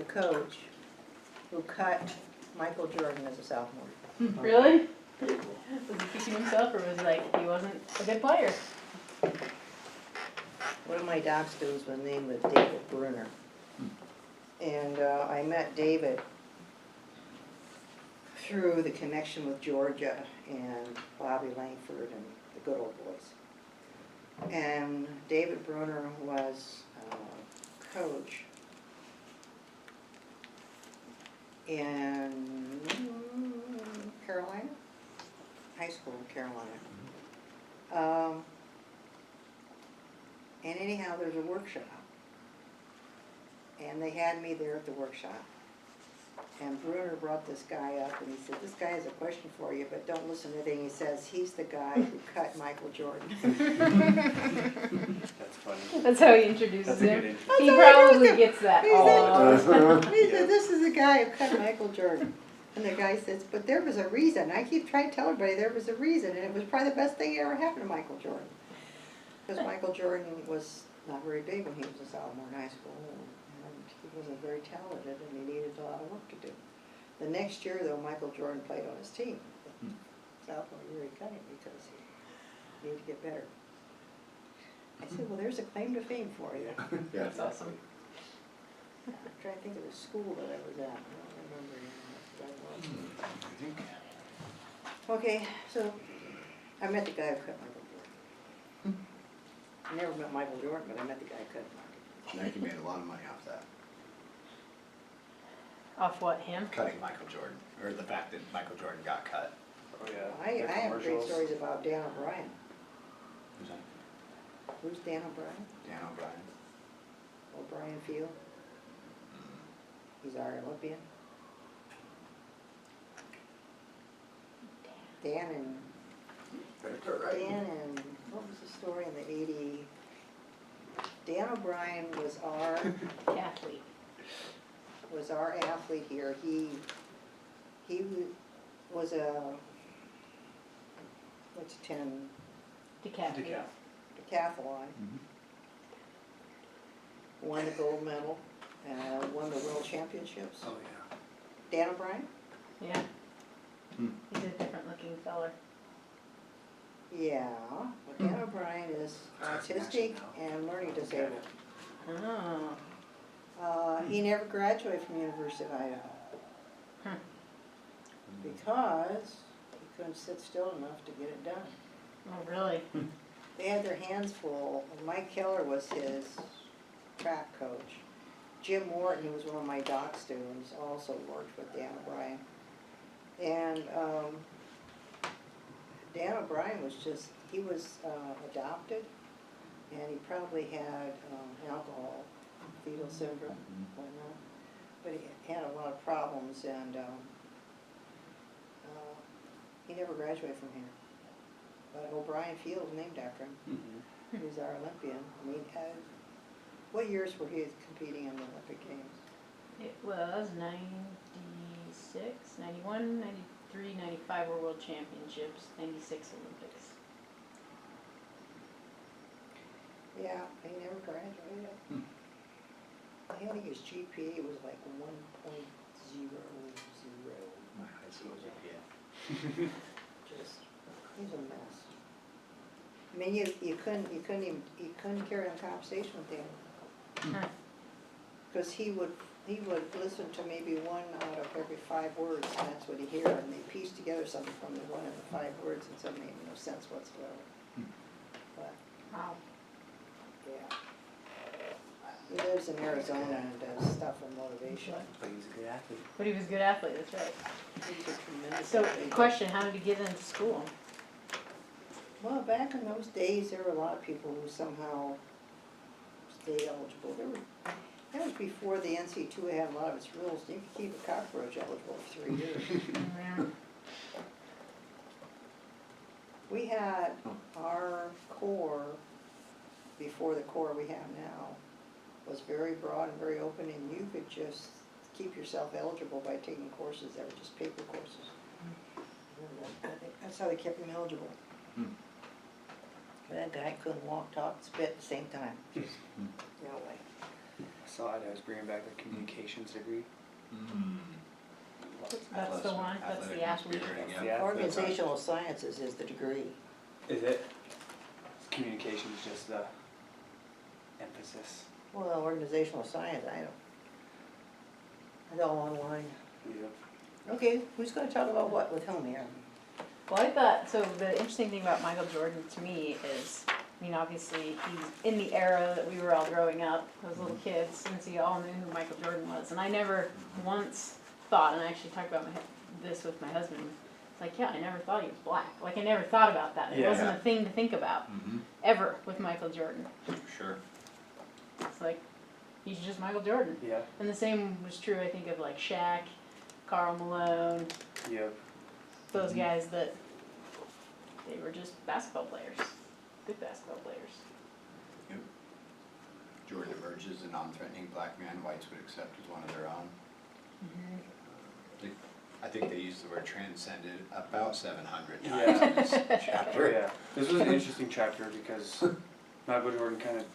the coach who cut Michael Jordan as a sophomore. Really? Was he kicking himself, or was it like he wasn't a good player? One of my doc students was named David Bruner. And I met David through the connection with Georgia and Bobby Langford and the good old boys. And David Bruner was coach in Carolina, high school in Carolina. And anyhow, there's a workshop. And they had me there at the workshop. And Bruner brought this guy up and he said, this guy has a question for you, but don't listen to anything he says. He's the guy who cut Michael Jordan. That's funny. That's how he introduces That's a him. good intro. He probably gets that. He said, Aw. he said, this is the guy who cut Michael Jordan. And the guy says, but there was a reason. I keep trying to tell everybody there was a reason, and it was probably the best thing that ever happened to Michael Jordan. Because Michael Jordan was not very big when he was a sophomore in high school, and he wasn't very talented, and he needed a lot of work to do. The next year, though, Michael Jordan played on his team. Sophomore year, he cut him because he needed to get better. I said, well, there's a claim to fame for you. Yeah. That's awesome. I'm trying to think of the school that I was at. I don't remember anymore. I think. Okay, so I met the guy who cut Michael Jordan. I never met Michael Jordan, but I met the guy who cut Michael. Nike made a lot of money off that. Off what, him? Cutting Michael Jordan, or the fact that Michael Jordan got cut. Oh, yeah. I The have great commercials. stories about Dan O'Brien. Who's that? Who's Dan O'Brien? Dan O'Brien. O'Brien Field. He's our Olympian. Dan and what was the story in the '80s? Dan O'Brien was our athlete here. He was a what's 10 Decathlete. decathlon. Won the gold medal. Won the world championships. Oh, yeah. Dan O'Brien? Yeah. He's a different looking feller. Yeah, but Dan O'Brien is autistic and learning disabled. Oh. He never graduated from University of Idaho because he couldn't sit still enough to get it done. Oh, really? They had their hands full. Mike Keller was his track coach. Jim Morton, who was one of my doc students, also worked with Dan O'Brien. And Dan O'Brien was just, he was adopted, and he probably had alcohol, fetal syndrome, whatnot. But he had a lot of problems, and he never graduated from here. But O'Brien Field is named after him. He was our Olympian. I mean, what years were he competing in the Olympic Games? It was 96, 91, 93, 95 were World Championships, 96 Olympics. Yeah, he never graduated. I think his GPA was like 1.00. My high school GPA. Just, he's a mess. I mean, you couldn't carry on a conversation with him. Because he would listen to maybe one out of every 5 words, and that's what he'd hear, and they pieced together something from the one of the 5 words, and so it made no sense whatsoever. But, Wow. yeah. He lives in Arizona and does stuff on motivation. But he's a good athlete. But he was a good athlete, that's right. He's a tremendous So, athlete. question, how did he get into school? Well, back in those days, there were a lot of people who somehow stayed eligible. That was before the NC2 had a lot of its rules. You could keep a cockroach eligible for 3 years. Yeah. We had our core, before the core we have now, was very broad and very open, and you could just keep yourself eligible by taking courses that were just paper courses. That's how they kept him eligible. That guy couldn't walk, talk, spit at the same time. Just, no way. saw it, I was bringing back the communications degree. That's the one, that's the athlete. That's the Organizational sciences is the degree. Is it? Communications just the emphasis. Well, organizational science, I don't. It's all online. Yeah. Okay, who's gonna talk about what with whom here? Well, I thought, so the interesting thing about Michael Jordan to me is, I mean, obviously, he's in the era that we were all growing up, those little kids, since we all knew who Michael Jordan was. And I never once thought, and I actually talked about this with my husband, it's like, yeah, I never thought he was black. Like, I never thought about that. It Yeah. wasn't a thing to think about, ever, with Michael Jordan. Sure. It's like, he's just Michael Jordan. Yeah. And the same was true, I think, of like Shaq, Karl Malone, Yeah. those guys that they were just basketball players, good basketball players. Yep. Jordan emerges a non-threatening black man whites would accept as one of their own. I think they used the word transcended about 700 times Yeah. in this Oh, chapter. yeah. This was an interesting chapter because Michael Jordan kind of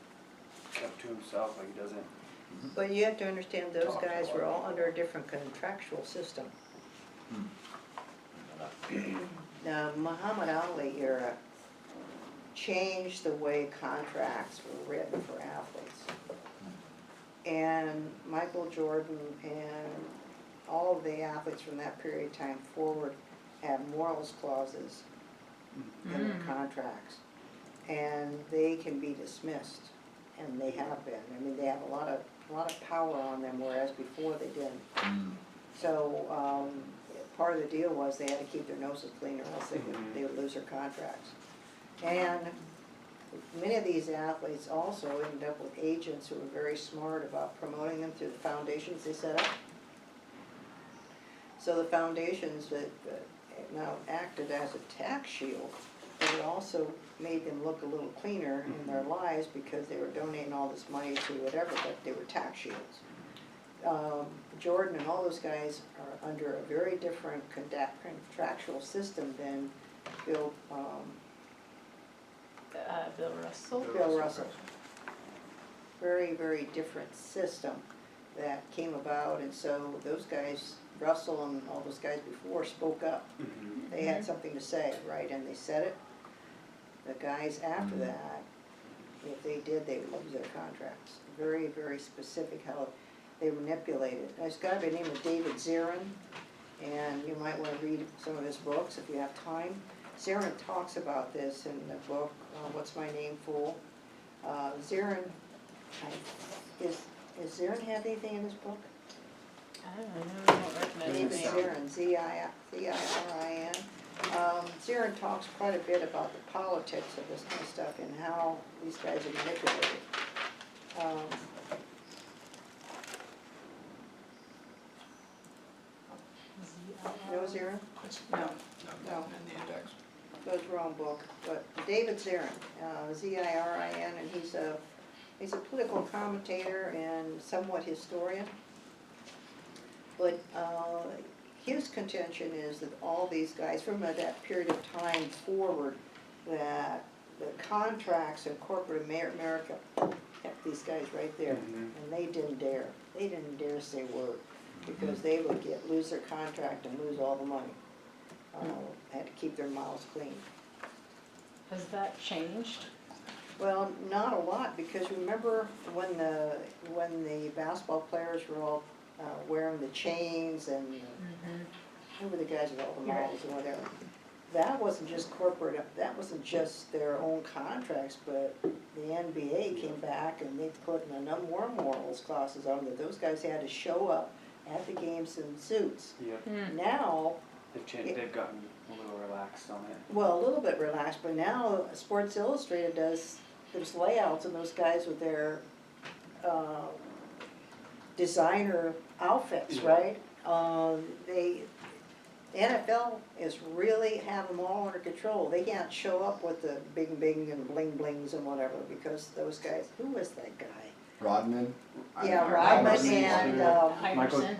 kept to himself, like he doesn't. But you have to understand, those Talk a guys lot. were all under a different contractual system. The Muhammad Ali era changed the way contracts were written for athletes. And Michael Jordan and all of the athletes from that period of time forward have morals clauses in their contracts. And they can be dismissed, and they have been. I mean, they have a lot of power on them, whereas before they didn't. So, part of the deal was they had to keep their noses clean or else they would lose their contracts. And many of these athletes also ended up with agents who were very smart about promoting them through the foundations they set up. So the foundations that now acted as a tax shield, but it also made them look a little cleaner in their lives because they were donating all this money to whatever, but they were tax shields. Jordan and all those guys are under a very different contractual system than Bill Russell. Bill Russell. Very, very different system that came about, and so those guys, Russell and all those guys before, spoke up. They had something to say, right, and they said it. The guys after that, if they did, they would lose their contracts. Very, very specific how they manipulated. There's a guy by the name of David Zirin, and you might want to read some of his books if you have time. Zirin talks about this in the book, What's My Name Fool? Zirin, is Zirin have anything in his book? I don't recognize David his name. Zirin, Z-I-R-I-N. Zirin talks quite a bit about the politics of this kind of stuff and how these guys are manipulated. No Zirin? No. No, nothing in the index. So it's the wrong book, but David Zirin, Z-I-R-I-N, and he's a political commentator and somewhat historian. But his contention is that all these guys, from that period of time forward, that the contracts in corporate America kept these guys right there, and they didn't dare. They didn't dare say a word, because they would lose their contract and lose all the money. Had to keep their mouths clean. Has that changed? Well, not a lot, because remember when the basketball players were all wearing the chains and who were the guys with all the models and whatever? That wasn't just corporate, that wasn't just their own contracts, but the NBA came back and they put a number more morals clauses on that those guys had to show up at the games in suits. Yep. Now, They've gotten a little relaxed on it. well, a little bit relaxed, but now Sports Illustrated does, there's layouts of those guys with their designer outfits, Yeah. right? The NFL is really have them all under control. They can't show up with the bing and bling blings and whatever, because those guys, who was that guy? Rodman? Yeah, Rodman Iverson. and, Michael- Iverson.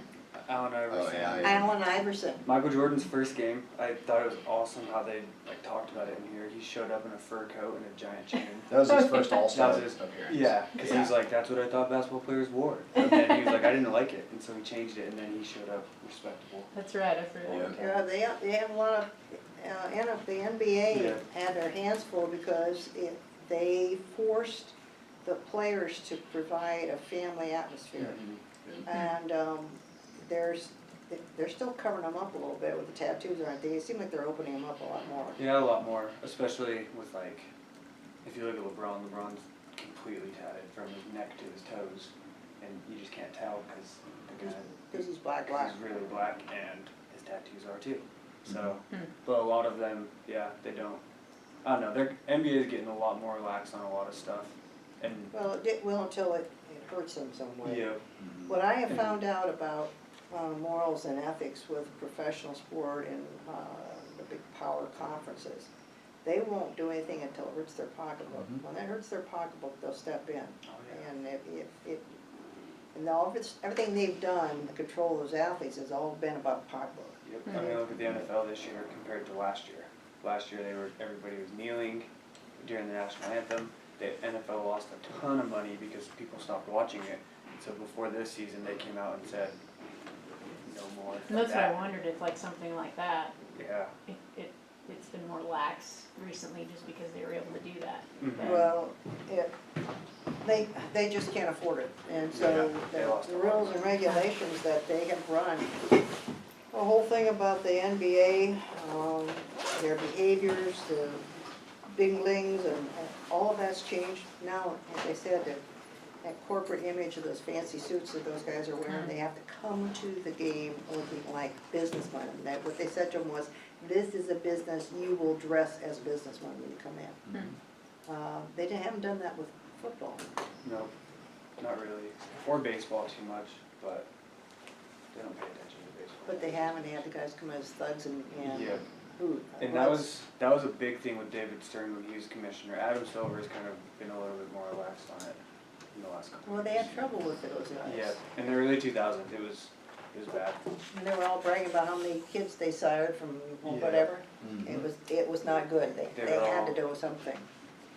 Allen Iverson. yeah, Allen Iverson. Michael Jordan's first game, I thought it was awesome how they like talked about it in here. He showed up in a fur coat and a giant chain. That was his first All-Star That was his- appearance. Yeah, because he was like, that's what I thought basketball players wore. And then he was like, I didn't like it, and so he changed it, and then he showed up respectable. That's right, I forgot. Yeah. Yeah, they have a lot of, the NBA Yeah. had their hands full because they forced the players to provide a family atmosphere. And they're still covering them up a little bit with the tattoos, aren't they? It seems like they're opening them up a lot more. Yeah, a lot more, especially with like, if you look at LeBron's completely tatted from his neck to his toes, and you just can't tell because the guy, Because he's black. he's really black and his tattoos are too. So, Mhm. but a lot of them, yeah, they don't. I don't know. Their NBA is getting a lot more lax on a lot of stuff, and Well, it will until it hurts them some way. yeah, What I have found out about morals and ethics with professional sport and the big power conferences, they won't do anything until it hurts their pocketbook. Mhm. When that hurts their pocketbook, they'll step in. oh yeah, And and everything they've done to control those athletes has all been about pocketbook. yep. I mean, look at the NFL this year compared to last year. Last year, everybody was kneeling during the national anthem. The NFL lost a ton of money because people stopped watching it. So before this season, they came out and said, no more. And that's what I that. wondered, if like something like that, Yeah. it's been more lax recently just because they were able to do that. Mhm. Well, they just can't afford it. And so Yeah, they lost the a lot of rules and money. regulations that they have run, the whole thing about the NBA, their behaviors, the binglings, and all of that's changed. Now, as I said, that corporate image of those fancy suits that those guys are wearing, they have to come to the game looking like businessmen. That what they said to them was, this is a business, you will dress as businessmen when you come in. They haven't done that with football. No, not really. Or baseball too much, but they don't pay attention to baseball. But they haven't had the guys come as thugs and Yeah. who? And that was a big thing with David Stern when he was commissioner. Adam Silver's kind of been a little bit more relaxed on it in the last couple Well, of they years. had trouble with those guys. Yeah, in the early 2000s, it was bad. And they were all bragging about how many kids they sired from Yeah. whatever. Mhm. It was not good. They They were had to all- do something.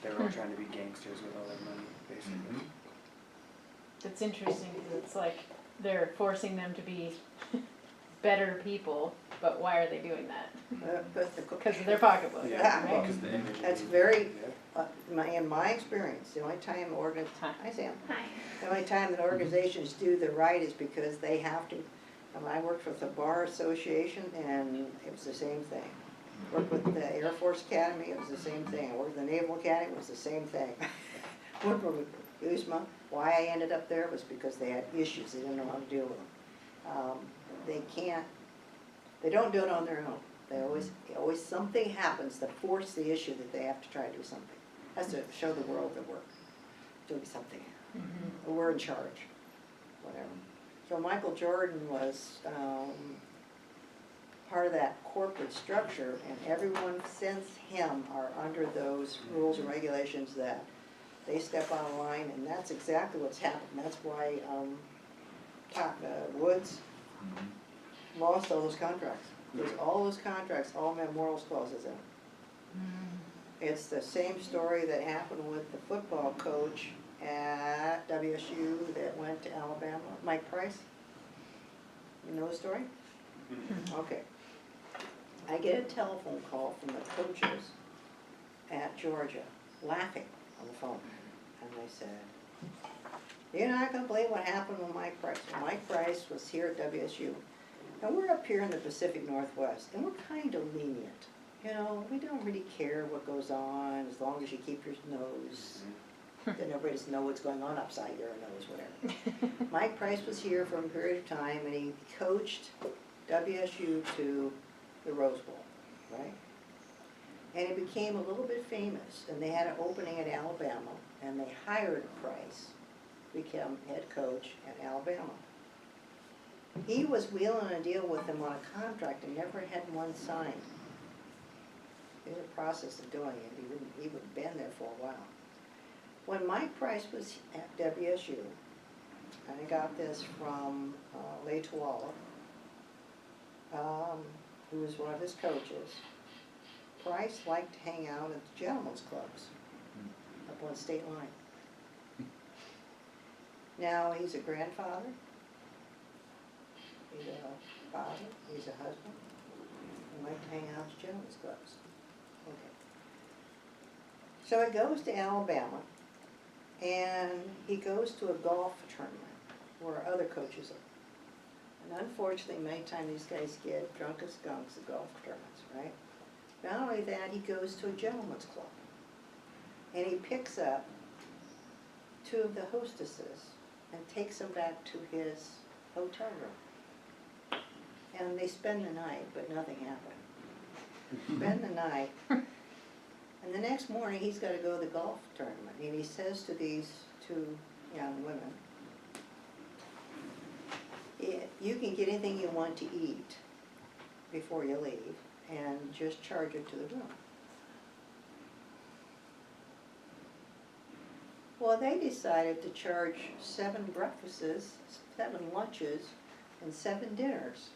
They were all trying to be gangsters with all their money, basically. It's interesting because it's like they're forcing them to be better people, but why are they doing that? Because of their pocketbook, Yeah, right? because the image. of That's being- very- yeah. In my experience, the only time Hi. hi Sam, Hi. the only time that organizations do the right is because they have to. I worked with the Bar Association and it was the same thing. Worked with the Air Force Academy, it was the same thing. I worked with the Naval Academy, it was the same thing. Worked with USMA, why I ended up there was because they had issues, they didn't know how to deal with them. They don't do it on their own. They always something happens to force the issue that they have to try to do something. Has to show the world that we're doing something, or we're in charge, whatever. So Michael Jordan was part of that corporate structure, and everyone since him are under those rules and regulations that they step out of line, and that's exactly what's happened. That's why Woods lost all those contracts. Because all those contracts all have morals clauses in them. It's the same story that happened with the football coach at WSU that went to Alabama, Mike Price. You know the story? Okay. I get a telephone call from the coaches at Georgia, laughing on the phone. And I said, you're not gonna believe what happened with Mike Price. Well, Mike Price was here at WSU. And we're up here in the Pacific Northwest, and we're kind of lenient. You know, we don't really care what goes on as long as you keep your nose. Then everybody just know what's going on upside your nose, whatever. Mike Price was here for a period of time, and he coached WSU to the Rose Bowl, right? And he became a little bit famous, and they had an opening at Alabama, and they hired Price to become head coach at Alabama. He was wheeling a deal with them on a contract and never had one signed. In the process of doing it, he would have been there for a while. When Mike Price was at WSU, I got this from Leigh Tuala, who was one of his coaches, Price liked to hang out at the gentlemen's clubs up on State Line. Now he's a grandfather, he's a father, he's a husband, and liked to hang out at the gentlemen's clubs. Okay. So he goes to Alabama, and he goes to a golf tournament where other coaches are. And unfortunately, many times these guys get drunk as skunks at golf tournaments, right? Not only that, he goes to a gentleman's club. And he picks up two of the hostesses and takes them back to his hotel room. And they spend the night, but nothing happened. Spend the night. And the next morning, he's got to go to the golf tournament. And he says to these two young women, you can get anything you want to eat before you leave, and just charge it to the room. Well, they decided to charge 7 breakfasts, 7 lunches, and 7 dinners.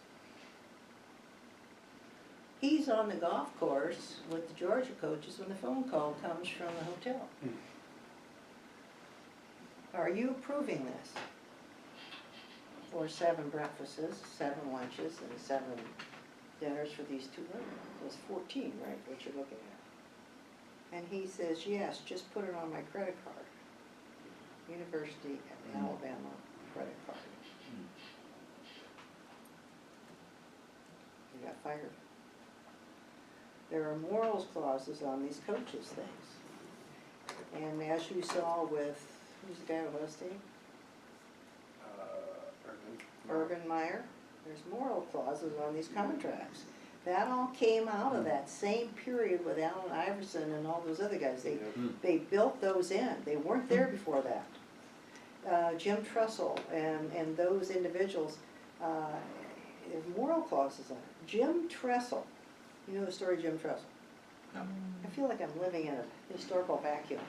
He's on the golf course with the Georgia coaches when the phone call comes from the hotel. Are you approving this? For 7 breakfasts, 7 lunches, and 7 dinners for these 2 women. So it's 14, right, what you're looking at. And he says, yes, just put it on my credit card. University of Alabama credit card. He got fired. There are morals clauses on these coaches' things. And as you saw with, who's the guy at Ohio State? Urban Meyer. There's moral clauses on these contracts. That all came out of that same period with Allen Iverson and all those other guys. They built those in. They weren't there before that. Jim Tressel and those individuals, there's moral clauses on it. Jim Tressel, you know the story of Jim Tressel? No. I feel like I'm living in a historical vacuum.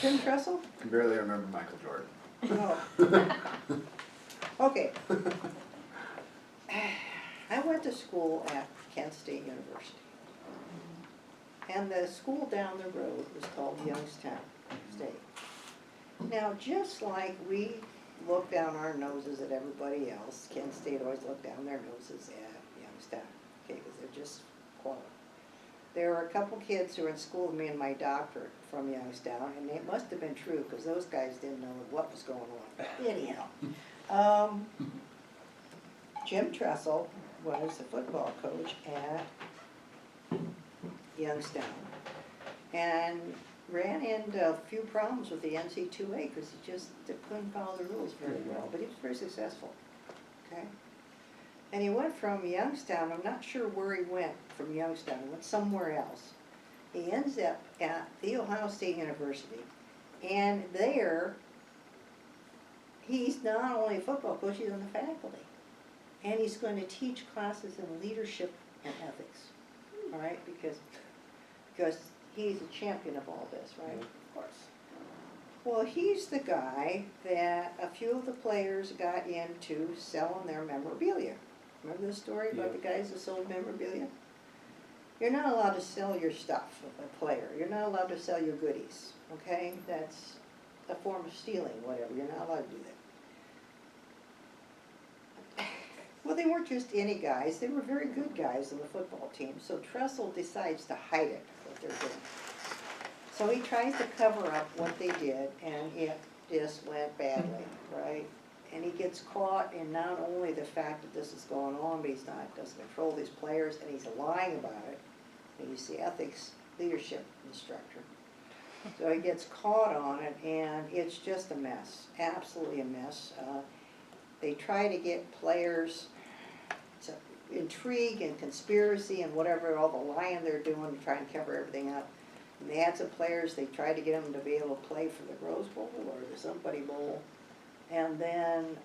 Jim Tressel? I barely remember Michael Jordan. Oh. Okay. I went to school at Kent State University. And the school down the road was called Youngstown State. Now, just like we look down our noses at everybody else, Kent State always looked down their noses at Youngstown, okay, because they're just quality. There were a couple kids who were in school with me and my doctorate from Youngstown, and it must have been true, because those guys didn't know what was going on. Anyhow, Jim Tressel was the football coach at Youngstown, and ran into a few problems with the NC2A, because he just couldn't follow the rules very well, but he was very successful, okay? And he went from Youngstown, I'm not sure where he went from Youngstown, he went somewhere else. He ends up at The Ohio State University, and there, he's not only a football coach, he's on the faculty. And he's going to teach classes in leadership and ethics, all right, because he's a champion of all this, right? Of course. Well, he's the guy that a few of the players got into selling their memorabilia. Remember the story about the guys that sold memorabilia? You're not allowed to sell your stuff, a player. You're not allowed to sell your goodies, okay? That's a form of stealing, whatever. You're not allowed to do that. Well, they weren't just any guys. They were very good guys on the football team. So Tressel decides to hide it, what they're doing. So he tries to cover up what they did, and it just went badly, right? And he gets caught in not only the fact that this is going on, but doesn't control these players, and he's lying about it. And he's the ethics leadership instructor. So he gets caught on it, and it's just a mess, absolutely a mess. They try to get players to intrigue and conspiracy and whatever, all the lying they're doing to try and cover everything up. And they had some players, they tried to get them to be able to play for the Rose Bowl or the Somebody Bowl. And then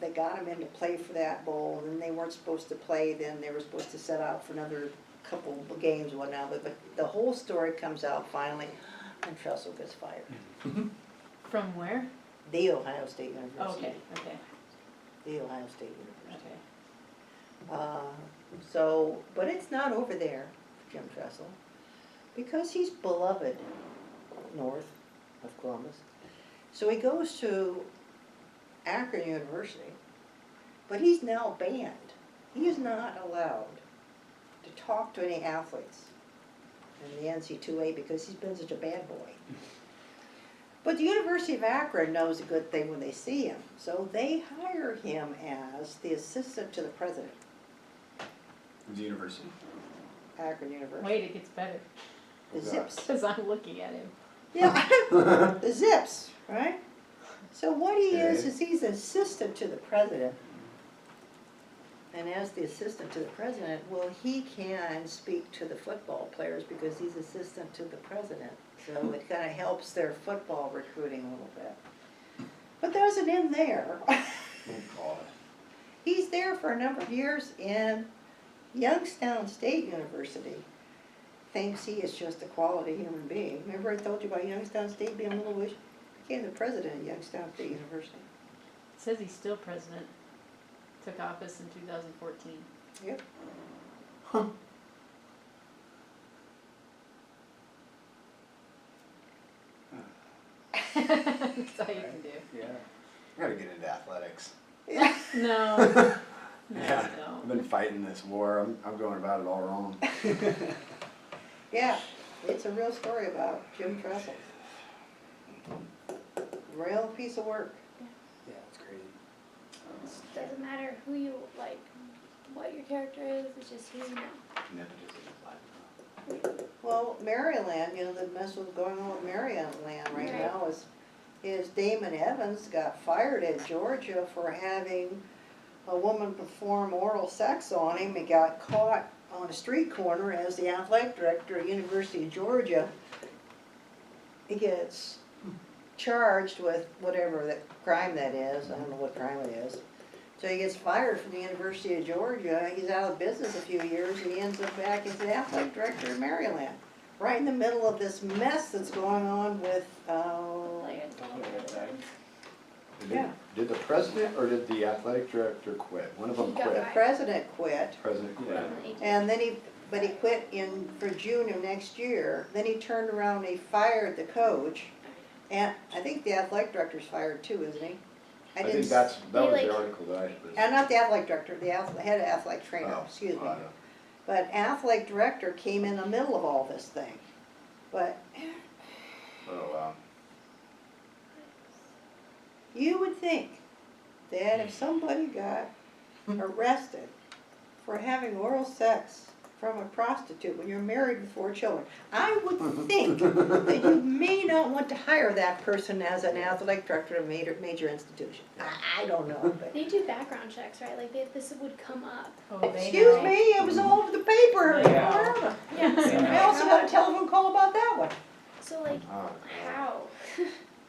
they got them in to play for that bowl, and then they weren't supposed to play, then they were supposed to set out for another couple of games and whatnot. But the whole story comes out finally, and Tressel gets fired. From where? The Ohio State University. Oh, okay, okay, The Ohio State University. okay. So, but it's not over there, for Jim Tressel, because he's beloved north of Columbus. So he goes to Akron University, but he's now banned. He is not allowed to talk to any athletes in the NC2A because he's been such a bad boy. But the University of Akron knows a good thing when they see him, so they hire him as the assistant to the president, Who's the university? Akron University. Wait, it gets better, The Zips. because I'm looking at him. Yeah, the Zips, right? So what he is Okay. he's assistant to the president. And as the assistant to the president, well, he can speak to the football players because he's assistant to the president. So it kind of helps their football recruiting a little bit. But there doesn't end there. Oh, God. He's there for a number of years, and Youngstown State University thinks he is just a quality human being. Remember I told you about Youngstown State being a little wish? Became the president of Youngstown State University. It says he's still president, took office in 2014. Yep. That's all you can do. Yeah. I gotta get into athletics. No, no, Yeah. no. I've been fighting this war. I'm going about it all wrong. Yeah, it's a real story about Jim Tressel. Real piece of work. Yeah, it's crazy. It doesn't matter who you like, what your character is, it's just who you know. Nepotism is life. Well, Maryland, you know, the mess was going on with Maryland right Right. now is Damon Evans got fired at Georgia for having a woman perform oral sex on him. He got caught on a street corner as the athletic director at University of Georgia. He gets charged with whatever that crime that is. I don't know what crime it is. So he gets fired from the University of Georgia. He's out of business a few years, and he ends up back as the athletic director of Maryland. Right in the middle of this mess that's going on with, Players all over the place. Yeah. Did the president or did the athletic director quit? One of them He got the quit. fired. president quit, President quit. and then but he quit for June of next year. Then he turned around and he fired the coach, and I think the athletic director's fired too, isn't he? I think didn't that was like- the article that I was. And not the athletic director, the head of athletic trainer, Oh, excuse me. I know. But athletic director came in the middle of all this thing. But Oh, wow. you would think that if somebody got arrested for having oral sex from a prostitute when you're married with 4 children, I would think that you may not want to hire that person as an athletic director of a major institution. I don't know, but. They do background checks, right? Like this would come up. Oh, they Excuse know. me, it was all over the paper. Yeah. Yeah. I also got a telephone call about that one. So like, Oh, how?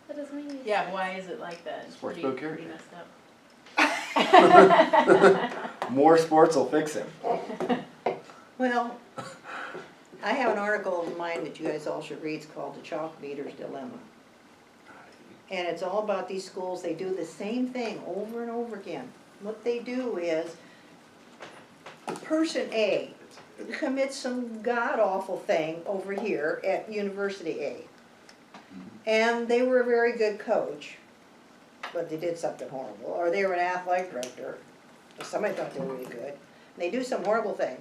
That doesn't make any Yeah, sense. why is it like that? It's Sports pretty, book pretty character. messed up. More sports will fix him. Well, I have an article of mine that you guys all should read. It's called The Chalk Beater's Dilemma. And it's all about these schools. They do the same thing over and over again. What they do is, person A commits some god-awful thing over here at University A. And they were a very good coach, but they did something horrible. Or they were an athletic director, or somebody thought they were really good. And they do some horrible thing.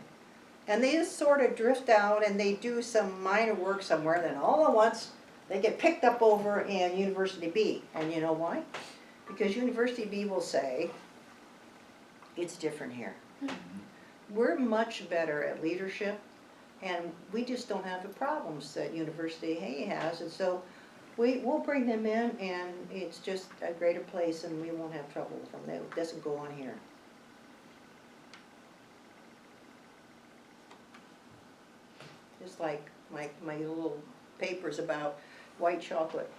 And they just sort of drift out and they do some minor work somewhere, and then all at once, they get picked up over in University B. And you know why? Because University B will say, it's different here. We're much better at leadership, and we just don't have the problems that University A has, and so we'll bring them in, and it's just a greater place, and we won't have trouble with them. That doesn't go on here. Just like my little papers about white chocolate.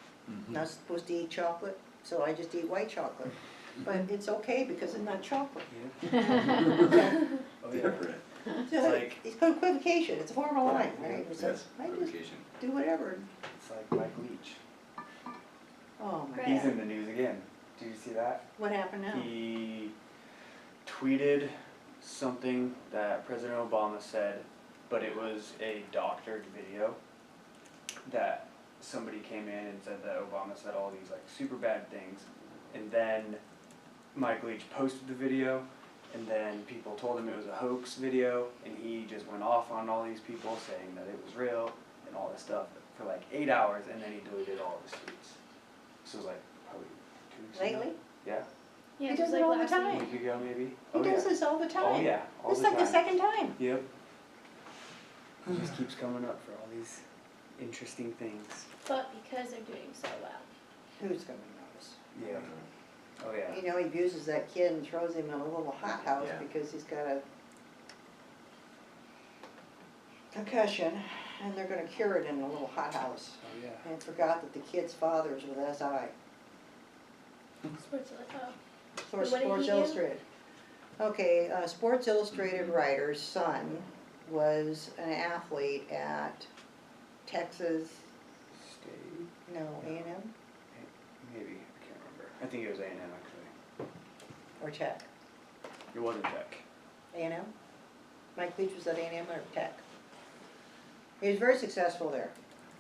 Not supposed to eat chocolate, so I just eat white chocolate. But it's okay because it's not chocolate. Oh, yeah. Different. So like- it's called equivocation, it's a form of line, right? It's like, Yes, I just equivocation. do whatever. It's like Mike Leach. Oh my Right. He's God. in the news again. Did you see that? What happened now? He tweeted something that President Obama said, but it was a doctored video that somebody came in and said that Obama said all these like super bad things, and then Mike Leach posted the video, and then people told him it was a hoax video, and he just went off on all these people saying that it was real and all this stuff for like 8 hours, and then he deleted all of his tweets. This was like probably 2 weeks ago. Lately? Yeah, Yeah, He just does it like all the last time. a week. week ago maybe. He Oh does yeah. this all the time. Oh yeah, all It's the like time. the second time. Yep. It just keeps coming up for all these interesting things. But because they're doing so well. Who's gonna notice? Yeah. Oh yeah. You know, he abuses that kid and throws him in a little hothouse Yeah. because he's got a concussion, and they're gonna cure it in a little hothouse. Oh yeah. And forgot that the kid's father's with SI. Sports like, Source What did he Sports do? Illustrated. Okay, Sports Illustrated writer's son was an athlete at Texas, State. no, A&M Maybe, I can't remember. I think it was A&M actually. or Tech? It wasn't Tech. A&M? Mike Leach was at A&M or Tech? He was very successful there.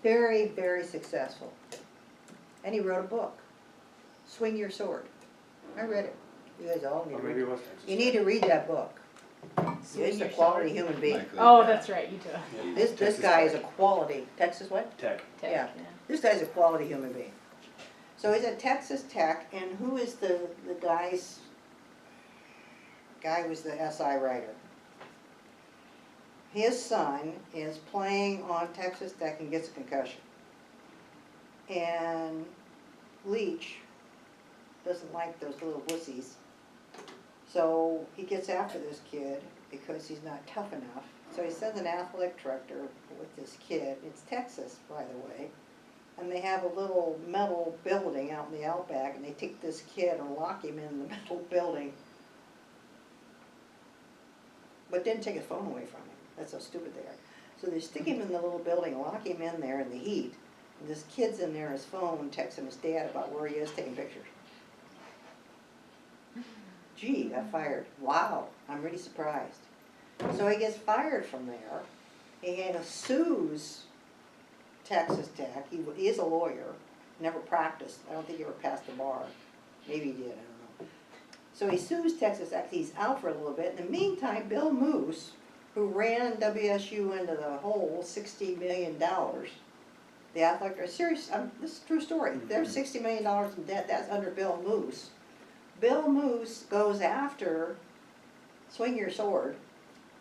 Very, very successful. And he wrote a book, Swing Your Sword. I read it. You guys all need Or to maybe read it it. was Texas. You need to read that book. Swing He's a Your quality Sword. human being. Mike Lee, Oh, yeah. that's right, you do. Yeah. This Texas guy is a Tech. quality, Texas what? Tech. Tech, Yeah. This guy's a quality human being. So he's at Texas Tech, and who is the guy was the SI writer. His son is playing on Texas Tech and gets a concussion. And Leach doesn't like those little wussies. So he gets after this kid because he's not tough enough. So he sends an athletic director with this kid. It's Texas, by the way. And they have a little metal building out in the outback, and they take this kid and lock him in the metal building. But didn't take his phone away from him. That's how stupid they are. So they stick him in the little building, lock him in there in the heat. And this kid's in there, his phone, texting his dad about where he is, taking pictures. Gee, he got fired. Wow, I'm really surprised. So he gets fired from there. He sues Texas Tech. He is a lawyer, never practiced. I don't think he ever passed the bar. Maybe he did, I don't know. So he sues Texas Tech. He's out for a little bit. In the meantime, Bill Moose, who ran WSU into the hole, $60 million. The athletic, this is a true story. There's $60 million in debt. That's under Bill Moose. Bill Moose goes after Swing Your Sword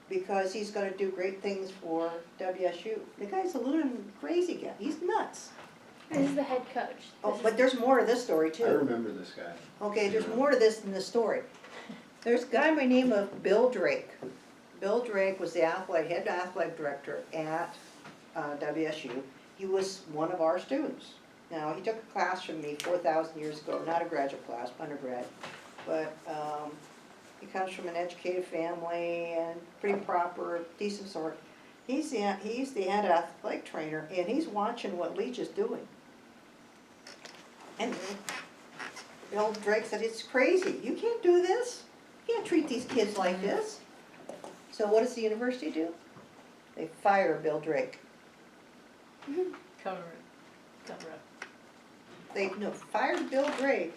because he's going to do great things for WSU. The guy's a lunatic, crazy guy. He's nuts. This is the head coach. Oh, This but is- there's more to this story I too. remember this guy. Okay, there's more to this than the story. There's a guy by the name of Bill Drake. Bill Drake was the head athletic director at WSU. He was one of our students. Now, he took a class from me 4,000 years ago, not a graduate class, undergrad, but he comes from an educated family and pretty proper, decent sort. He's the head athletic trainer, and he's watching what Leach is doing. And Bill Drake said, it's crazy. You can't do this. You can't treat these kids like this. So what does the university do? They fire Bill Drake. Cover it, cover up. They fired Bill Drake.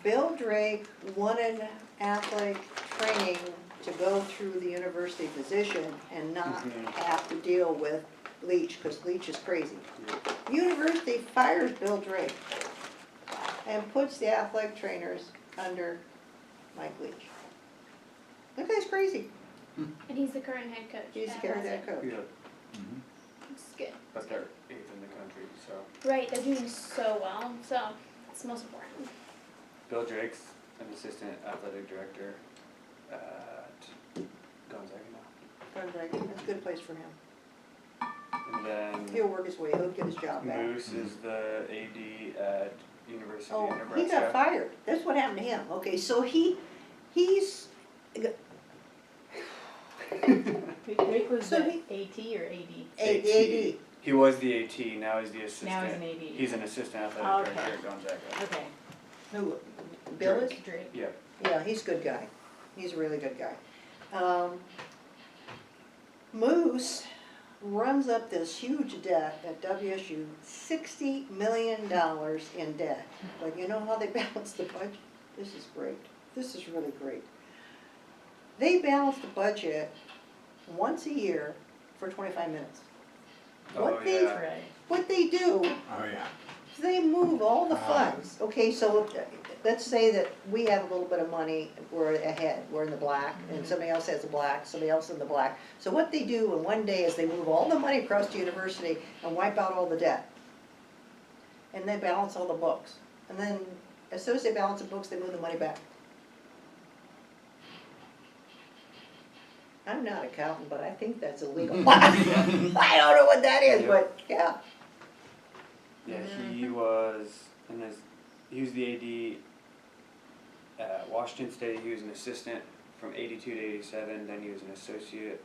Bill Drake wanted athletic training to go through the university position and not have to deal with Leach, because Leach is crazy. University fires Bill Drake and puts the athletic trainers under Mike Leach. That guy's crazy. And he's the current head coach. He's the at current Wesleyan. head coach. Yeah. It's good. But they're 8th in the country, so. Right, they're doing so well, so it's the most important. Bill Drake's an assistant athletic director at Gonzaga now. That's a good place for him. And then He'll work his way, he'll get his job back. Moose is the AD at University Oh, of he Nebraska. got fired. That's what happened to him. Okay, so he's, Rick was So the he- AT or AD? AD. He was the AT, now he's the assistant. Now he's an AD. He's an assistant athletic Oh, director okay. at Gonzaga. Okay, Who, Bill is? Drake. Yeah. Yeah, he's a good guy. He's a really good guy. Moose runs up this huge debt at WSU, $60 million in debt. But you know how they balance the budget? This is great. This is really great. They balance the budget once a year for 25 minutes. What Oh, they, yeah. Right. what they do Oh, yeah. is they move all the funds. Okay, so let's say that we have a little bit of money, we're ahead, we're in the black, and somebody else has the black, somebody else in the black. So what they do in one day is they move all the money across the university and wipe out all the debt. And they balance all the books. And then, as soon as they balance the books, they move the money back. I'm not an accountant, but I think that's illegal. I don't know what that is, but yeah. Yeah, he was he was the AD at Washington State. He was an assistant from 82 to 87. Then he was an associate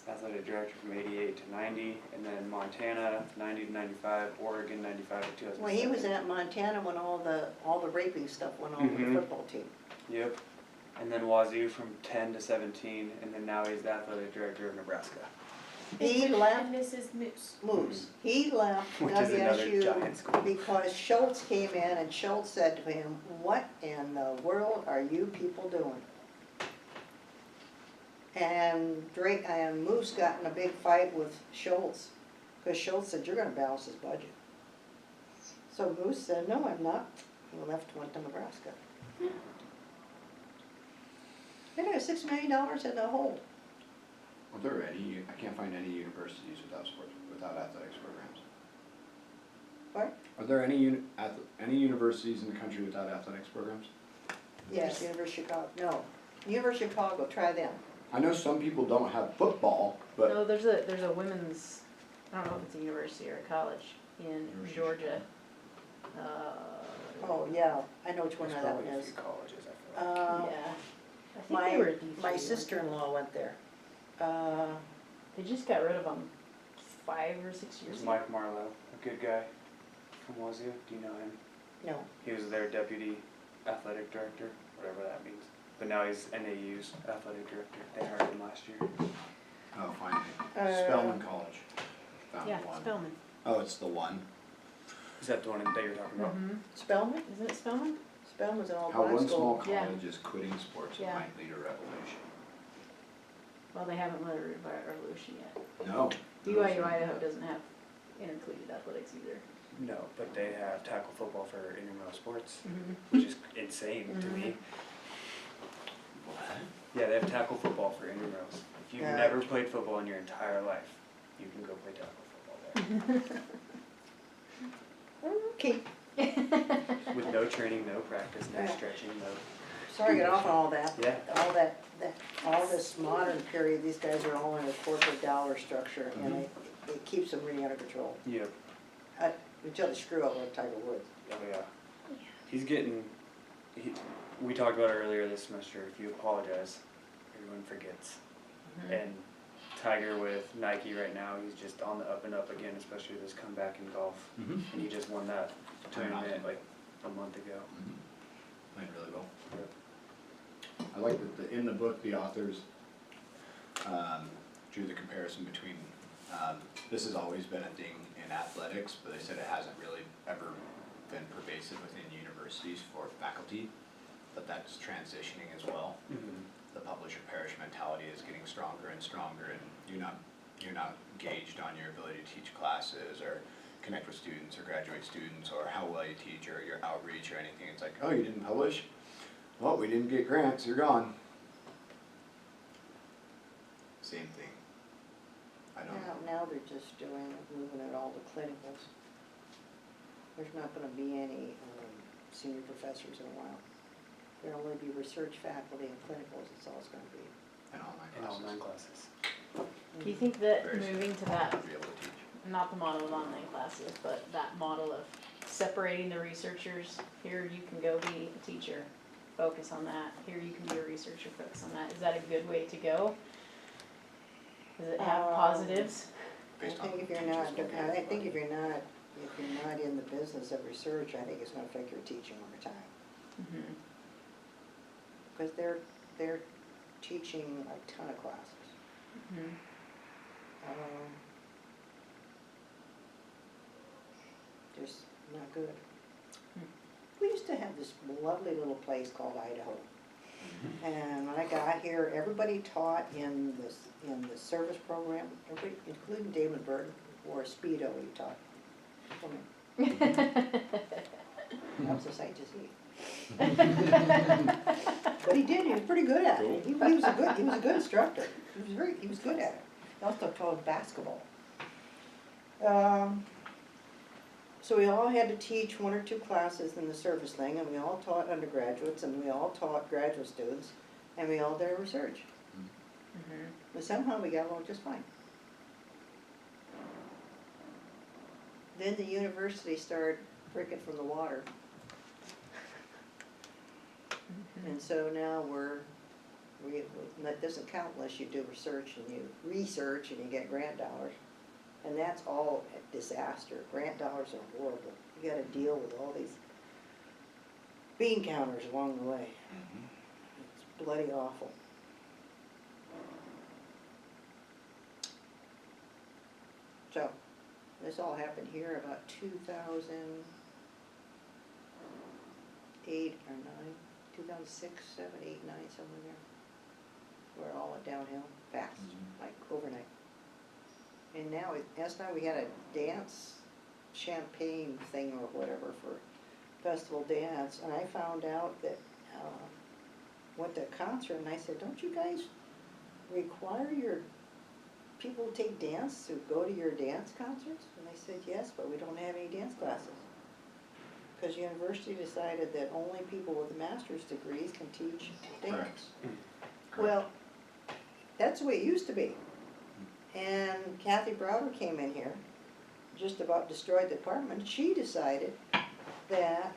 athletic director from 88 to 90, and then Montana 90 to 95, Oregon 95 to 2007. Well, he was at Montana when all the raping stuff went on with the Mhm. football team. Yep. And then Wazoo from 10 to 17, and then now he's the athletic director of Nebraska, He And left Mrs. Moose. Moose. He left which is another WSU giant school. because Schultz came in and Schultz said to him, "What in the world are you people doing?" And Moose got in a big fight with Schultz because Schultz said, "You're gonna balance his budget." So Moose said, "No, I'm not." He went to Nebraska. They got $6 million in the hole. Well, there any, I can't find any universities without athletics programs. What? Are there any universities in the country without athletics programs? Yes, University of Chicago, no, University of Chicago, try them. I know some people don't have football, but No, there's a women's, I don't know if it's a university or a college in University of Georgia. Oh, yeah, I know which one There's that probably one a is. few colleges, I feel like. Yeah. I think they were a D3. My sister-in-law went there. They just got rid of them 5 or 6 years There's ago. Mike Marlowe, a good guy from Wazoo. Do you know him? No, He was their deputy athletic director, whatever that means. But now he's NAU's athletic director. They hired him last year. oh, finally, Spelman College. Found Yeah, one. Spellman. Oh, it's the one. Is that the one that you're talking about? Mm-hmm. Spellman? Isn't it Spellman? Spellman's an How all-black one small school. Yeah. college is quitting sports Yeah. might lead a revolution. Well, they haven't led a revolution yet. No. BYU Idaho doesn't have intercollegiate athletics either. No, but they have tackle football for intramural sports, Mm-hmm. which is insane to me. What? Yeah, they have tackle football for intramurals. If you've Yeah. never played football in your entire life, you can go play tackle football Okay, there. With no training, no practice, no Yeah. stretching, no. sorry to get off on all that. Yeah. All this modern period, these guys are all in a corporate dollar structure, and it keeps them really under control. Yep. Until they screw up like Tiger Woods. Oh yeah. He's getting. We talked about it earlier this semester. If you apologize, everyone forgets. And Tiger with Nike right now, he's just on the up and up again, especially with his comeback in golf. Mm-hmm. And he just won that tournament like a month ago. Played really well. I like that in the book, the authors drew the comparison between, this has always been a thing in athletics, but they said it hasn't really ever been pervasive within universities for faculty, but that's transitioning as well. Mm-hmm. The publisher perish mentality is getting stronger and stronger, and you're not gauged on your ability to teach classes or connect with students or graduate students or how well you teach or your outreach or anything. It's like, oh, you didn't publish? Well, we didn't get grants, you're gone. Same thing. I don't know. Now they're just moving it all to clinicals. There's not gonna be any senior professors in a while. There'll only be research faculty and clinicals, that's all it's gonna be. And online In classes. online classes. Do you think that Very moving to soon, that, I'll be able to teach. not the model of online classes, but that model of separating the researchers, here you can go be a teacher, focus on that, here you can be a researcher, focus on that, is that a good way to go? Does it have positives? Based on I think if teachers' you're not in the business of research, I think it's gonna affect your teaching over time. Mm-hmm. Because they're teaching a ton of classes. Mhm. Just not good. Hmm. We used to have this lovely little place called Idaho. And when I got here, everybody taught in the service program, everybody, including David Burton, wore a Speedo he taught. For me. That was a sight to see. But he did, he was pretty good at it. He was a good instructor. He was good at it. He also taught basketball. So we all had to teach 1 or 2 classes in the service thing, and we all taught undergraduates, and we all taught graduate students, and we all did our research. Mhm. But somehow we got along just fine. Then the university started drinking from the water. And so now that doesn't count unless you do research and you get grant dollars. And that's all a disaster. Grant dollars are horrible. You gotta deal with all these bean counters along the way. It's bloody awful. So, this all happened here about 2008 or 9, 2006, 7, 8, 9, somewhere there. Where it all went downhill fast, like overnight. And now, last night we had a dance champagne thing or whatever for festival dance, and I found out that, went to a concert, and I said, don't you guys require your people to take dance to go to your dance concerts? And they said, yes, but we don't have any dance classes. Because university decided that only people with master's degrees can teach dance. Well, that's the way it used to be. And Kathy Browder came in here, just about destroyed the department. She decided that,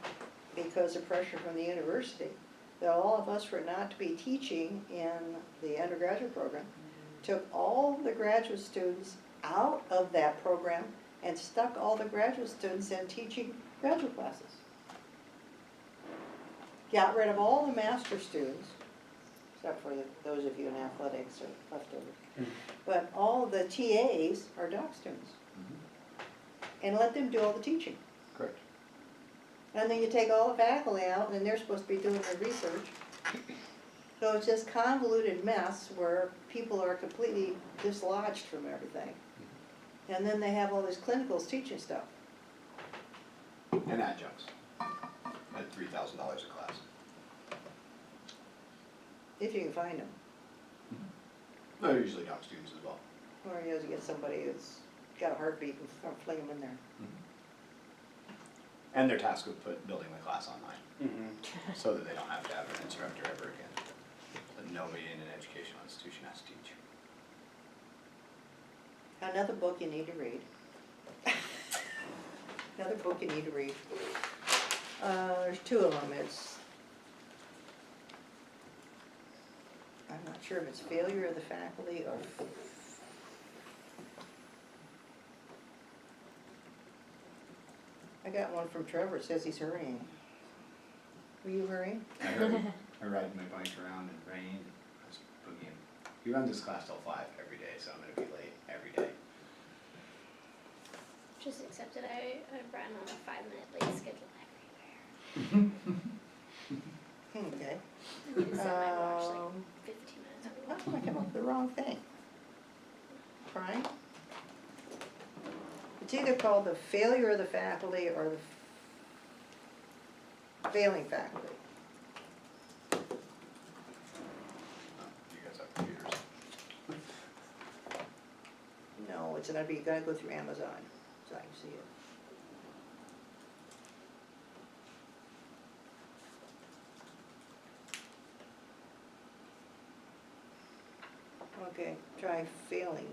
because of pressure from the university, that all of us were not to be teaching in the undergraduate program, took all the graduate students out of that program and stuck all the graduate students in teaching graduate classes. Got rid of all the master students, except for those of you in athletics or leftovers. But all the TAs are doc students. And let them do all the teaching. Correct. And then you take all the faculty out, and they're supposed to be doing their research. So it's this convoluted mess where people are completely dislodged from everything. And then they have all these clinicals teaching stuff. And adjuncts at $3,000 a class. If you can find them. They're usually doc students as well. Or you have to get somebody that's got a heartbeat and fling them in there. And they're tasked with building the class online, Mm-hmm. so that they don't have to have an instructor ever again. That nobody in an educational institution has to teach. Another book you need to read. Another book you need to read. There's 2 of them. I'm not sure if it's Failure of the Faculty or I got one from Trevor. It says he's hurrying. Were you hurrying? I ride my bike around in rain, and I was boogieing. He runs his class till 5 every day, so I'm gonna be late every day. Just accepted I run on a 5-minute late schedule everywhere. Okay. I need to set my watch like 15 minutes Why did I come up with the wrong thing? Right? It's either called the Failure of the Faculty or the Failing Faculty. Oh, you guys have computers. No, it's gonna be, you gotta go through Amazon, so I can see it. Okay, try failing.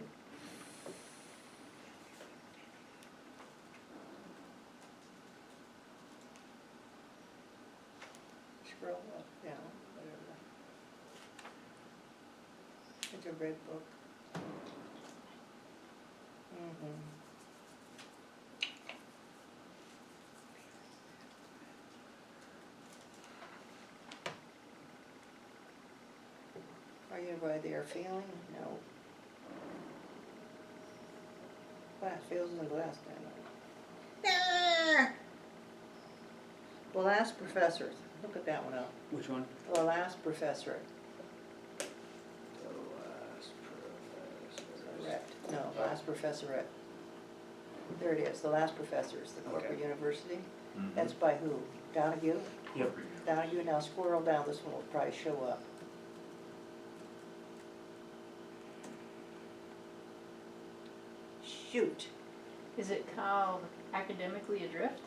Scroll up, down, whatever. It's a red book. Are you by their feeling? No. Glass feels in the glass, damn it. The last professor, look at that one up. Which one? The last professor. The last professor. Correct. No, last professorate. There it is, the last professors, the corporate Okay. university. Mhm. That's by who? Donahue? Yep. Donahue, now scroll down, this one will probably show up. Shoot. Is it called Academically Adrift?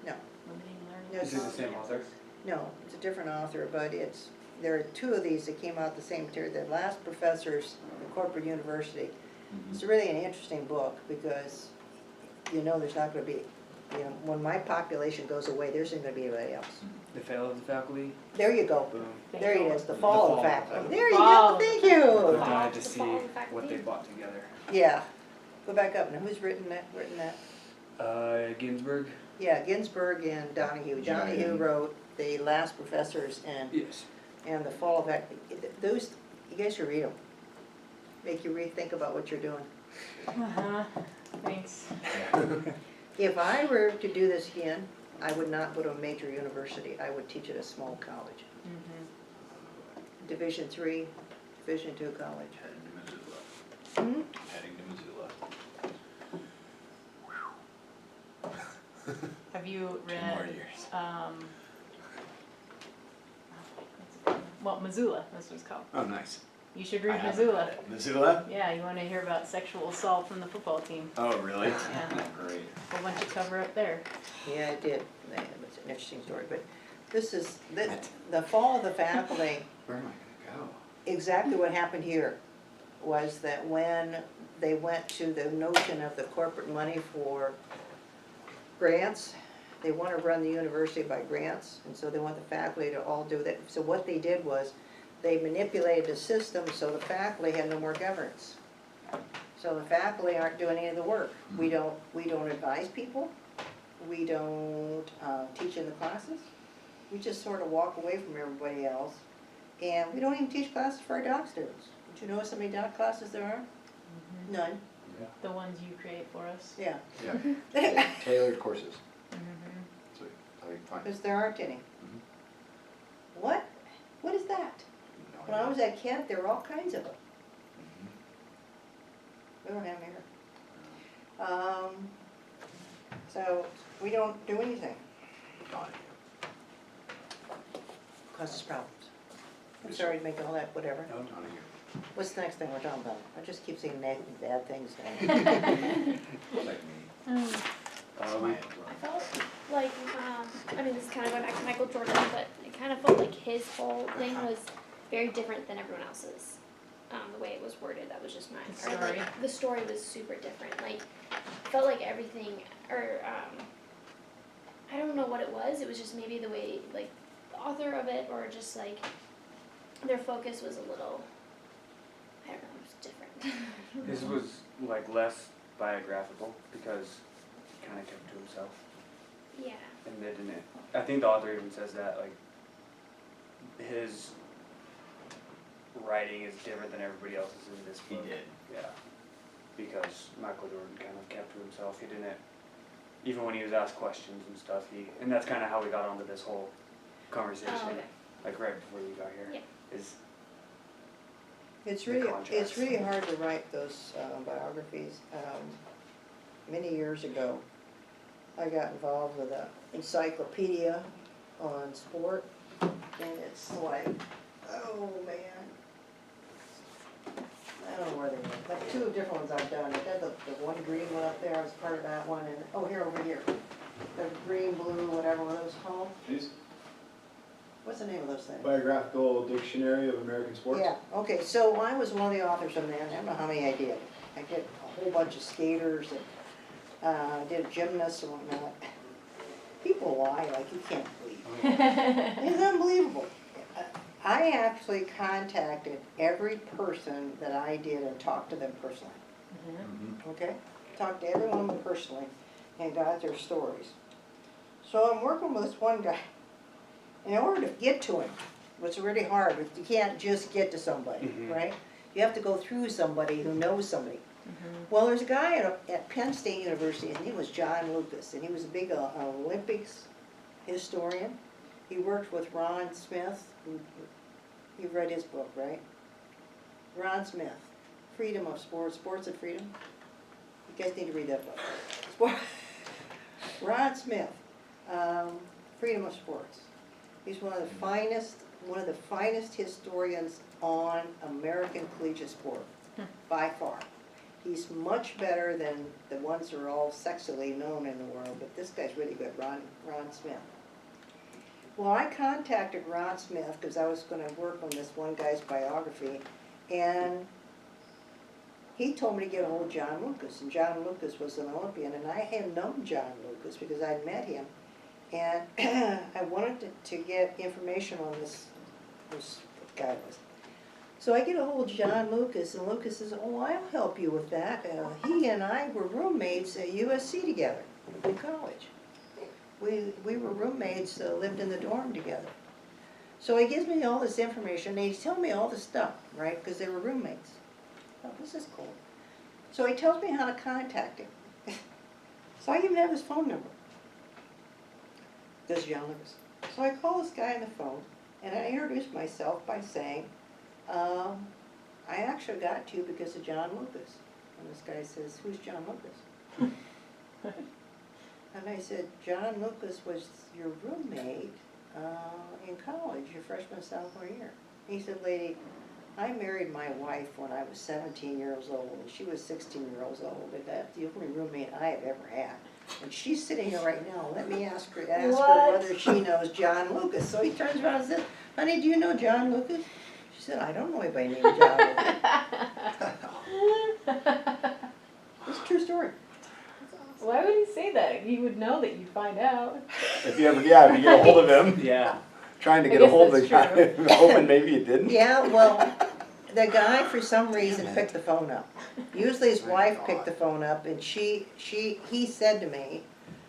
No. Limiting learning. No, Is it the same author? No, it's a different author, but there are two of these that came out the same year. The last professors, the corporate university. It's really an interesting book because you know there's not gonna be, when my population goes away, there isn't gonna be anybody else. The Fail of the Faculty? There you go. Boom. There it is, the fall of the Fall. faculty. There you Fall. go, thank I you. wanted to The see Fall of the Faculty. what they bought together. Yeah, go back up, now who's written that? Ginsburg? Yeah, Ginsburg and Donahue. Donahue wrote The Last Professors Yes. and The Fall of Faculty. Those, you guys should read them. Make you rethink about what you're doing. Uh-huh, thanks. If I were to do this again, I would not go to a major university. I would teach at a small college. Mhm. Division III, Division II college. Heading to Missoula. Hmm? Heading to Missoula. Have you 2 more read, years. well, Missoula, that's what it's called. Oh, nice. You should I read haven't Missoula. read it. Missoula? Yeah, you wanna hear about sexual assault from the football team. Oh, really? Yeah. Great. Whole bunch of cover up there. Yeah, I did. It's an interesting story, but this is, the fall of the faculty, Where am I gonna go? exactly what happened here was that when they went to the notion of the corporate money for grants, they want to run the university by grants, and so they want the faculty to all do that. So what they did was, they manipulated the system so the faculty had no more governance. So the faculty aren't doing any of the work. We don't advise people, we don't teach in the classes, we just sort of walk away from everybody else, and we don't even teach classes for our doc students. Do you know how many doc classes there are? None, The ones you create for us. yeah. Yeah. Tailored courses. Mhm. So, I mean, fine. Because there aren't any. Mhm. What? What is that? No When I idea. was at Kent, there were all kinds of them. Mhm. We don't have them here. So we don't do anything. Donahue. Causes problems. I'm sorry to make all that, whatever. No. Donahue. What's the next thing we're talking about? I just keep saying negative, bad things. Like me. Mm. My Um, I felt like, I mean, this is kind of going back to Michael Jordan, but I kind of felt like his whole thing was very different than everyone else's. The way it was worded, that was just mine. The Or, story. like, the story was super different. Like, felt like everything, or I don't know what it was. It was just maybe the way, like, the author of it, or just like their focus was a little, I don't know, it was different. his was like less biographical because he kind of kept to himself. Yeah. And they didn't. I think the author even says that like his writing is different than everybody else's in this He book. did. Yeah. Because Michael Jordan kind of kept to himself. He didn't. Even when he was asked questions and stuff, and that's kind of how we got onto this whole conversation. Oh, okay. Like right before you got here. Yeah. Is It's The really, contrast. it's really hard to write those biographies. Many years ago, I got involved with an encyclopedia on sport, and it's like, oh man. I don't know where they were, like 2 different ones I've done. I did the one green one up there, I was part of that one, and, oh, here, over here. The green, blue, whatever one those called. These What's the name of those things? Biographical Dictionary of American Sports. Yeah, okay, so I was one of the authors on that, I don't know how many I did. I did a whole bunch of skaters and, did gymnasts and whatnot. People lie like you can't believe. It's unbelievable. I actually contacted every person that I did and talked to them personally, Mhm. okay? Talked to every one of them personally and got their stories. So I'm working with this one guy. In order to get to him, It's really hard, you can't just get to somebody, Mhm. right? You have to go through somebody who knows somebody. Well, there's a guy at Penn State University, his name was John Lucas, and he was a big Olympics historian. He worked with Ron Smith, you've read his book, right? Ron Smith, Freedom of Sports, Sports and Freedom. You guys need to read that book. Ron Smith, Freedom of Sports. He's one of the finest historians on American collegiate sport, by far. He's much better than the ones that are all sexily known in the world, but this guy's really good, Ron Smith. Well, I contacted Ron Smith because I was going to work on this one guy's biography, and he told me to get a hold of John Lucas, and John Lucas was an Olympian, and I had known John Lucas because I'd met him, and I wanted to get information on this guy was. So I get a hold of John Lucas, and Lucas says, "Oh, I'll help you with that. He and I were roommates at USC together in college. We were roommates, lived in the dorm together." So he gives me all this information, and he's telling me all this stuff, right, because they were roommates. Oh, this is cool. So he tells me how to contact him. So I even have his phone number. This is John Lucas. So I call this guy on the phone, and I introduce myself by saying, I actually got to you because of John Lucas. And this guy says, "Who's John Lucas?" And I said, "John Lucas was your roommate in college, your freshman, sophomore year." He said, "Lady, I married my wife when I was 17 years old, and she was 16 years old, and that's the only roommate I have ever had. And she's sitting here right now. Let me ask her What? whether she knows John Lucas." So he turns around and says, "Honey, do you know John Lucas?" She said, "I don't know anybody named John Lucas." It's a true story. Why would he say that? He would know that you'd find out. If you get a hold of him, Yeah. trying to I get a guess hold of the that's guy, hoping maybe you didn't. Yeah, well, the guy for some reason picked the phone up. Usually his wife picked the phone up, and he said to me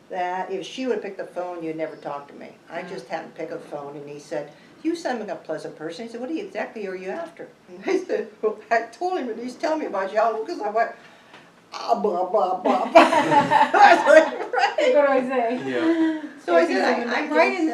that if she would pick the phone, you'd never talk to me. I just happened to pick up the phone, and he said, "You sound like a pleasant person." He said, "What exactly are you after?" And I said, well, I told him, and he's telling me about John Lucas. I went, blah, blah, blah, blah. I was like, right. What do I say? Yeah. So I said, I'm writing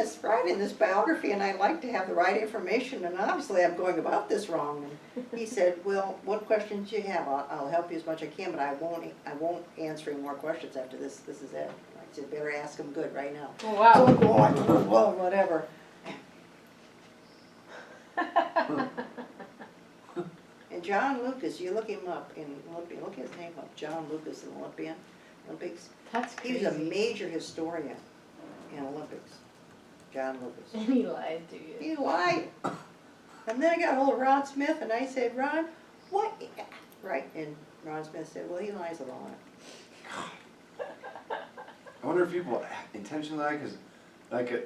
this biography, and I like to have the right information, and obviously I'm going about this wrong. And he said, "Well, what questions do you have? I'll help you as much as I can, but I won't answer any more questions after this. This is it." I said, "Better ask him good right now." Oh, So wow. I go on, well, whatever. And John Lucas, you look him up in Olympia, look his name up, John Lucas in Olympics. That's He crazy. was a major historian in Olympics, John Lucas. And he lied to you. He lied. And then I got hold of Ron Smith, and I said, "Ron, what?" Right, and Ron Smith said, "Well, he lies a lot." I wonder if people intentionally lie, because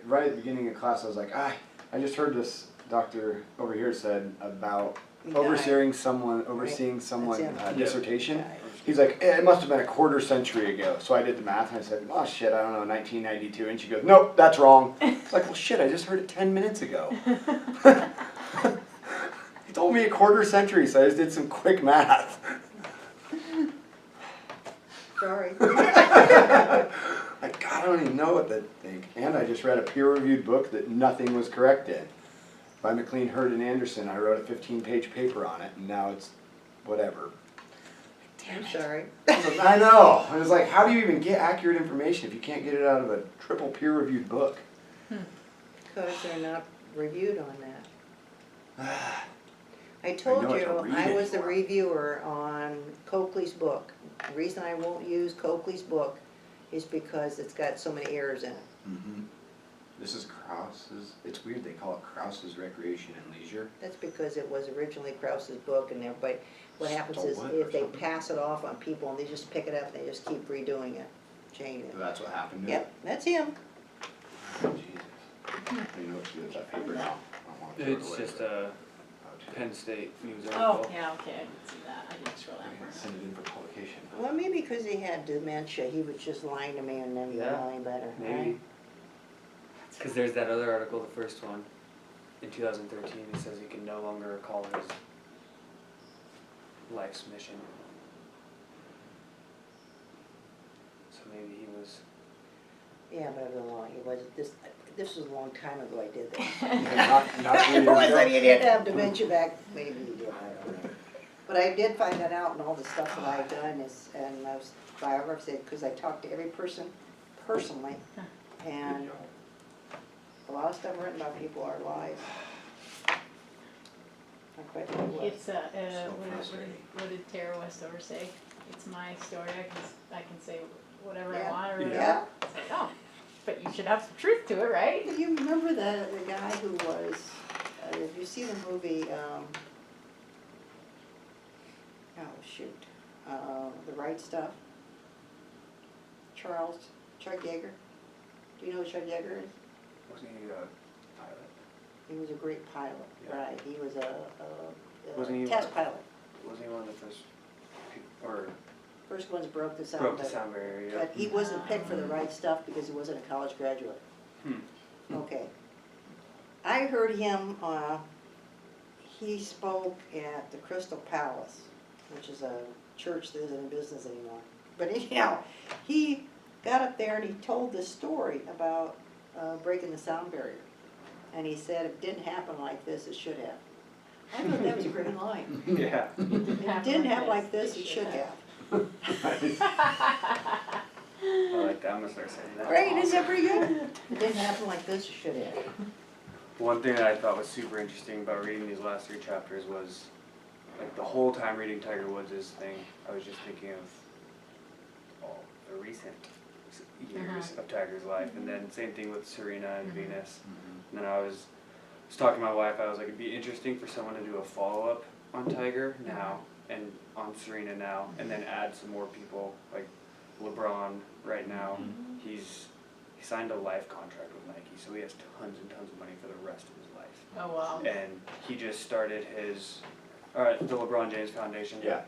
right at the beginning of class, I was like, I just heard this doctor over here said about He overseeing died. someone That's him. dissertation. Died. He's like, it must have been a quarter century ago. So I did the math and I said, oh shit, I don't know, 1992. And she goes, nope, that's wrong. It's like, well shit, I just heard it 10 minutes ago. He told me a quarter century, so I just did some quick math. Sorry. Like, God, I don't even know what to think. And I just read a peer-reviewed book that nothing was correct in. By McLean, Hurd, and Anderson. I wrote a 15-page paper on it, and now it's whatever. I'm sorry. I know. I was like, how do you even get accurate information if you can't get it out of a triple peer-reviewed book? Because they're not reviewed on that. I I told know what to you, read I was the anymore. reviewer on Coakley's book. The reason I won't use Coakley's book is because it's got so many errors in it. Mm-hmm. This is Krauss's. It's weird they call it Krauss's Recreation and Leisure. That's because it was originally Krauss's book, and everybody, what happens is Stole it or if they something? pass it off on people and they just pick it up, they just keep redoing it, changing So it. that's what happened to Yep, that's him. it. Oh, Jesus. I don't know what to do with that paper now. I want to throw it It's away, just but- a Penn State news Oh, article. yeah, okay, I didn't see that. I didn't scroll down for Send it in for publication. Well, maybe because he had dementia, he was just lying to me and then he was Yeah, lying better, right? Maybe. Because there's that other article, the first one. in 2013, he says he can no longer recall his life's mission. So maybe he was. Yeah, but it was a long, it was, this was a long time ago I did that. Not 3 years It was ago. that he didn't have dementia back, maybe he did, I don't know. But I did find that out, and all the stuff that I've done is, and I was biography, because I talked to every person personally, and a lot of stuff written about people, our lives. Not quite what it was. It's, what did Tara Westover say? It's my story, I can say whatever I Yeah. want or whatever. Yeah. It's like, oh, but you should have some truth to it, right? Do you remember the guy who was, if you see the movie, oh shoot, The Right Stuff? Chuck Yeager? Do you know who Chuck Yeager is? Wasn't he a pilot? He was a great pilot, Yeah. right, he was Wasn't he a test one- pilot. Wasn't he one of the first, or First ones broke the sound broke the barrier. sound barrier? Yeah. But he wasn't picked for The Right Stuff because he wasn't a college graduate. Okay. I heard him, he spoke at the Crystal Palace, which is a church that isn't in business anymore. But anyhow, he got up there and he told this story about breaking the sound barrier. And he said, if it didn't happen like this, it should have. I thought that was a great line. Yeah. If it didn't happen like this, it should have. I like that. I'm gonna start saying that. Right, isn't that pretty good? If it didn't happen like this, it should have. One thing that I thought was super interesting about reading these last 3 chapters was, like, the whole time reading Tiger Woods' thing, I was just thinking of all the recent years of Tiger's life, and then same thing with Serena and Venus. And then I was talking to my wife, I was like, it'd be interesting for someone to do a follow-up on Tiger now, and on Serena now, and then add some more people, like LeBron right now. He signed a life contract with Nike, so he has tons and tons of money for the rest of his life. Oh, wow. And he just started his, the LeBron James Foundation. Yeah.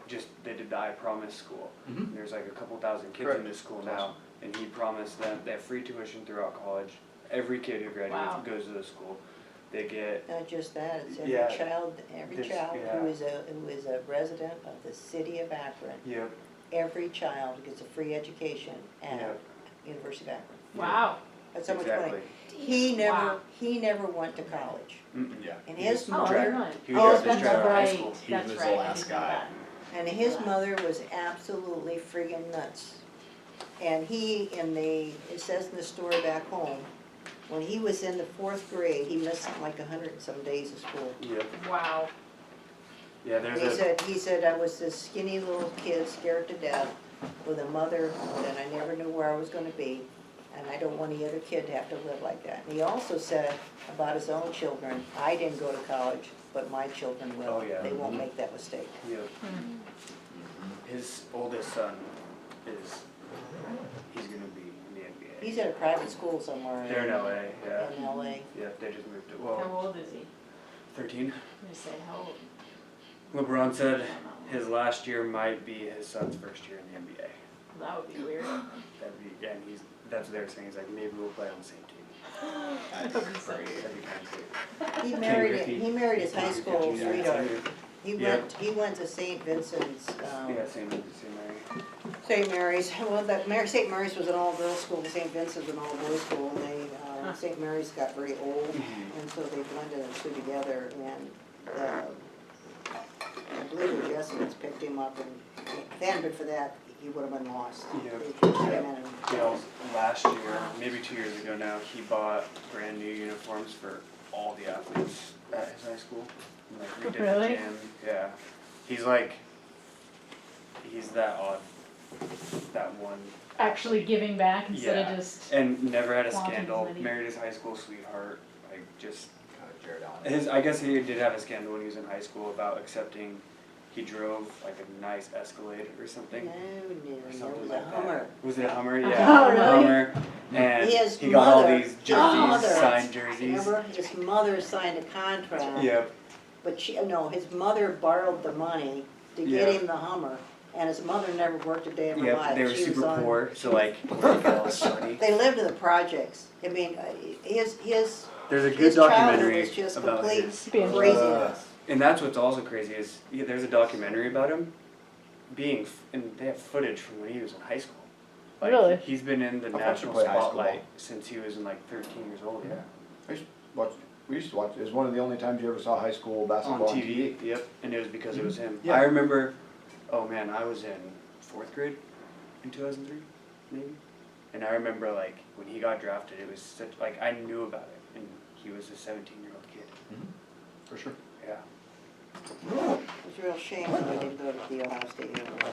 They did the I Promise school. Mhm. There's like a couple thousand kids Correct. in this school That's now, awesome. and he promised them they have free tuition throughout college. Every kid who graduates Wow. goes to the school. They get Not just that, it's Yeah. every child Yeah. who is a resident of the city of Akron, Yep. every child gets a free education at Yep. University of Akron. Wow. That's how much money. Exactly. Wow. He never went to college. Mm-mm. Yeah. And his Oh, mother, you're right. He was Oh, just that's driving out of high right. school. He That's was right. the I last didn't know guy. that. and his mother was absolutely friggin' nuts. And it says in the story back home, when he was in the 4th grade, he missed something like 100 and some days of school. Yep. Wow. Yeah, there's He said, I was this skinny little kid scared to death with a mother that I never knew where I was gonna be, and I don't want any other kid to have to live like that. And he also said about his own children, I didn't go to college, but my children will. Oh, yeah. They won't make that mistake. Yep. His oldest son he's gonna be in the NBA. He's at a private school somewhere They're in LA, yeah. in LA. Yep, they just moved to, How well, old is he? 13. I'm gonna say how old. LeBron said his last year might be his son's first year in the NBA. That would be weird. That'd be, and that's what they're saying, he's like, maybe we'll play on the same team. That'd That would be so great. weird. That'd be kind of cool. He married his high school Yeah, sweetheart. Yeah. He went to St. Vincent's, Yeah, same Mary. St. Mary's, well, St. Mary's was an all-girls school, St. Vincent's was an all-boys school, and St. Mary's got very old, and so they blended the two together, and, I believe the Jesuits picked him up, and if it hadn't been for that, he would have been lost. Yeah. They just came in and- You know, last year, maybe 2 years ago now, he bought brand new uniforms for all the athletes at his high school. And, like, redid the Really? gym. Yeah. He's that odd, that one. Actually giving back instead Yeah. of just. And never had a Wanting scandal, money. married his high school sweetheart, like just, Kind of Jared Allen. I guess he did have a scandal when he was in high school about accepting, he drove like a nice Escalade or something. No, Or it something was like a that. Hummer. Was it a Hummer? Oh, Yeah, really? Hummer. And His he got all mother- these his jerseys, mother- signed jerseys. Remember, his mother signed a contract. Yep. But his mother borrowed the money to get Yeah. him the Hummer, and his mother never worked a day of her Yep. life. They were She was super on- poor, so like they got all this money. They lived in the projects. I mean, There's a good His childhood documentary was just about complete his, craziness. and that's what's also crazy is there's a documentary about him being, and they have footage from when he was in high school. Like, Really? He's been in the I thought national you played high school spotlight since he was in like 13 years old. Yeah. We used to watch, it was one of the only times you ever saw high school basketball On TV. Yep, and it was because it was him. Yeah. I remember, oh man, I was in 4th grade in 2003, maybe. And I remember like when he got drafted, it was such, like I knew about it, and he was a 17-year-old kid. For sure. Yeah. It was a real shame that we didn't go to the Ohio State University.